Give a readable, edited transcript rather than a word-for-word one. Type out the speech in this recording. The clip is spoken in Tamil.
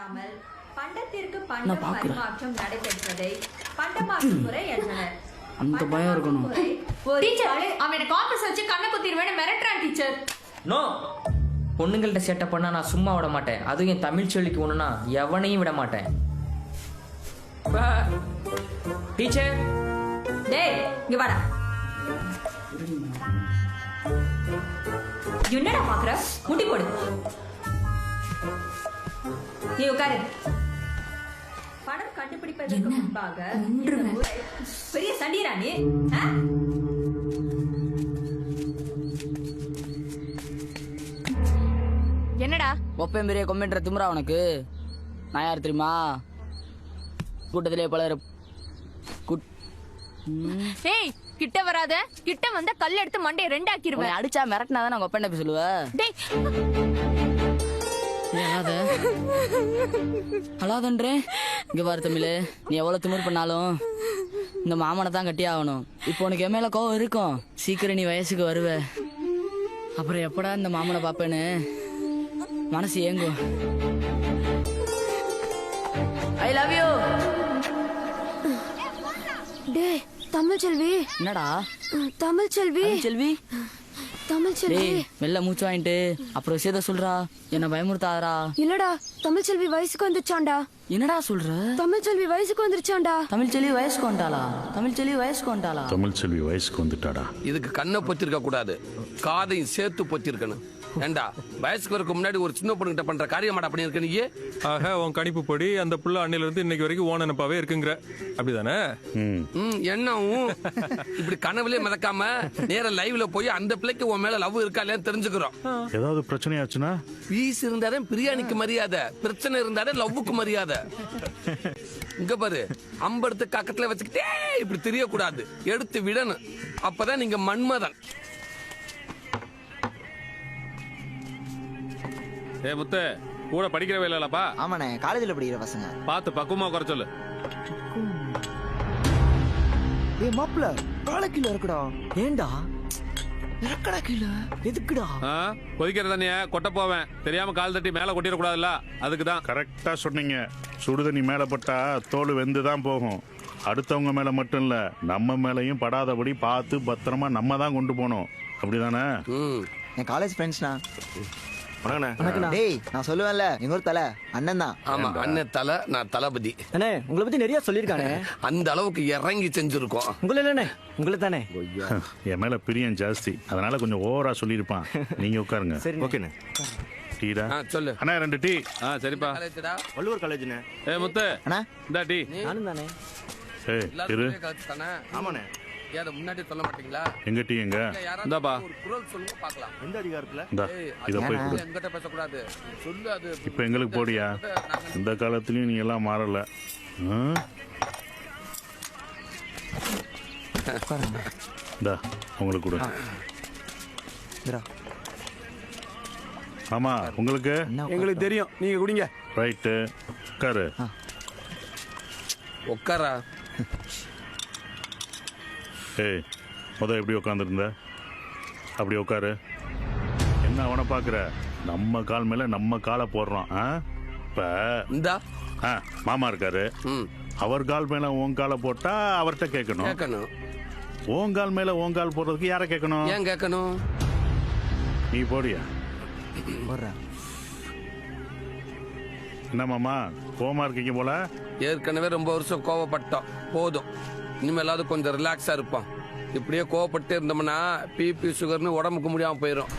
மாறாமல் பண்டத்திற்கு பண்டம் பரிமாற்றம் நடைபெற்றதை பண்டமாற்று முறை என்றனர். அந்த பயம் இருக்கணும். டீச்சர் அவனை காம்பஸ் வச்சு கண்ணை குத்திடுவேன் மிரட்டுறான் டீச்சர். நோ, பொண்ணுங்கள்ட்ட செட்டப் பண்ணா நான் சும்மா விட மாட்டேன். அதுவும் என் தமிழ் சொல்லிக்கு ஒண்ணுனா எவனையும் விட மாட்டேன். டீச்சர், டேய் இங்க வாடா. என்னடா பாக்குற? முட்டி போடு. நீ உட்காரு. பணம் கண்டுபிடிப்பதற்கு முன்பாக பெரிய சண்டீரா நீ. என்னடா ஒப்பம் பெரிய கொமெண்ட்ற திமுறா உனக்கு? நான் யார் தெரியுமா? கூட்டத்திலே பலர் ஏய் கிட்ட வராத. கிட்ட வந்தா கல் எடுத்து மண்டைய ரெண்டாக்கிடுவேன். அடிச்சா மிரட்டினாதான் நான் ஒப்பன் போய் சொல்லுவ. டேய் அழாதன்றே. இங்க பாரு தமிழ், நீ எவ்வளவு திமிர் பண்ணாலும் இந்த மாமனை தான் கட்டி ஆகணும். இப்போ உனக்கு என் மேல கோவம் இருக்கும். சீக்கிரம் நீ வயசுக்கு வருவ. அப்புறம் எப்படா இந்த மாமனை பாப்பேன்னு மனசு ஏங்கும். I love you. டேய் தமிழ் செல்வி. என்னடா தமிழ் செல்வி. செல்வி தமிழ் செல்வி. மெல்ல மூச்சு வாங்கிட்டு அப்புறம் விஷயத்த சொல்றா. என்ன பயமுறுத்தாதரா. இல்லடா தமிழ் செல்வி வயசுக்கு வந்துச்சாண்டா. என்னடா சொல்ற? தமிழ் செல்வி வயசுக்கு வந்துருச்சாண்டா. தமிழ் செல்வி வயசுக்கு வந்துட்டாளா? தமிழ் செல்வி வயசுக்கு வந்துட்டாளா? தமிழ் செல்வி வயசுக்கு வந்துட்டாடா. இதுக்கு கண்ணை பொத்திருக்க கூடாது, காதையும் சேர்த்து பொத்திருக்கணும். ஏண்டா வயசுக்கு வரக்கு முன்னாடி ஒரு சின்ன பொண்ணுகிட்ட பண்ற காரியமாடா அப்படி இருக்க நீ? ஆக உன் கணிப்பு படி அந்த புள்ள அன்னையில இருந்து இன்னைக்கு வரைக்கும் ஓன் நினைப்பாவே இருக்குங்கிற, அப்படிதானே? என்னவும் இப்படி கனவுலயே மிதக்காம நேர லைவ்ல போய் அந்த பிள்ளைக்கு உன் மேல லவ் இருக்கா இல்லையான்னு தெரிஞ்சுக்கிறோம். ஏதாவது பிரச்சனையாச்சுன்னா பீஸ் இருந்தாலே பிரியாணிக்கு மரியாதை, பிரச்சனை இருந்தாலே லவ்வுக்கு மரியாதை. இங்க பாரு, அம்படுத்து கக்கத்துல வச்சுக்கிட்டே இப்படி தெரியக்கூடாது, எடுத்து விடணும். அப்பதான் நீங்க மன்மதன். ஏ முத்து, கூட படிக்கிறவே இல்லப்பா? ஆமாண்ணே, காலேஜ்ல படிக்கிற பசங்க. பார்த்து பக்குவமா குறை சொல்லு. ஏ மாப்ள, கால கீழ இருக்குடா. ஏண்டா இறக்கடா கீழ? எதுக்குடா? கொதிக்கிற தண்ணிய கொட்ட போவேன், தெரியாம கால் தட்டி மேல கொட்டிடக்கூடாதுல்ல, அதுக்கு தான். கரெக்டா சொன்னீங்க. சுடுதண்ணி மேல பட்டா தோல் வெந்து தான் போகும். அடுத்தவங்க மேல மட்டும் இல்ல, நம்ம மேலையும் படாதபடி பார்த்து பத்திரமா நம்ம தான் கொண்டு போனோம். அப்படிதானே? என் காலேஜ் ஃப்ரெண்ட்ஸ்னா. டேய் நான் சொல்லுவேன்ல, எங்க ஒரு தலை அண்ணன் தான். ஆமா, அண்ணன் தலை, நான் தளபதி. அண்ணே உங்களை பத்தி நிறைய சொல்லிருக்கானே. அந்த அளவுக்கு இறங்கி செஞ்சிருக்கோம். உங்களை இல்லண்ணே, உங்களை தானே. என் மேல பிரியம் ஜாஸ்தி, அதனால கொஞ்சம் ஓவரா சொல்லியிருப்பான். நீங்க உட்காருங்க. சரி ஓகேண்ணே. டீடா சொல்லு அண்ணா, 2 டீ. சரிப்பா. வள்ளுவர் காலேஜ்ண்ணே. ஏ முத்து, அண்ணா இந்த டீ. நானும் தானே. ஏய் இரு. ஆமாண்ணே. முன்னாடி சொல்ல மாட்டீங்களா? எங்க டீ எங்க? இந்தாப்பா. ஒரு குரல் சொல்லுங்க பார்க்கலாம். எந்த அதிகாரத்துல? இந்தா இத போய் கொடு. என்கிட்ட பேசக்கூடாது, சொல்லு. அது இப்போ எங்களுக்கு போடியா? இந்த காலத்துலயும் நீ எல்லாம் மாறல. இந்தா உங்களுக்கு கொடு. ஆமா உங்களுக்கு எங்களுக்கு தெரியும், நீங்க குடிங்க. ரைட்டு. உட்காரு. உட்காரா. ஏய் எப்படி உட்காந்துருந்த? அப்படி உட்காரு. என்ன அவனை பாக்குற? நம்ம கால் மேல நம்ம காலை போடுறோம். இப்ப இந்தா மாமா இருக்காரு, அவர் கால் மேல உன் காலை போட்டா அவர்கிட்ட கேட்கணும். உன் கால் மேல உன் கால் போடுறதுக்கு யார கேட்கணும்? ஏன் கேட்கணும்? நீ போடியா? என்ன மாமா கோவமா இருக்கீங்க போல? ஏற்கனவே ரொம்ப வருஷம் கோவப்பட்டோம், போதும். இனிமேலாவது கொஞ்சம் ரிலாக்ஸா இருப்போம். இப்படியே கோவப்பட்டு இருந்தோம்னா பிபி சுகர்னு உடம்புக்கு முடியாம போயிடும்.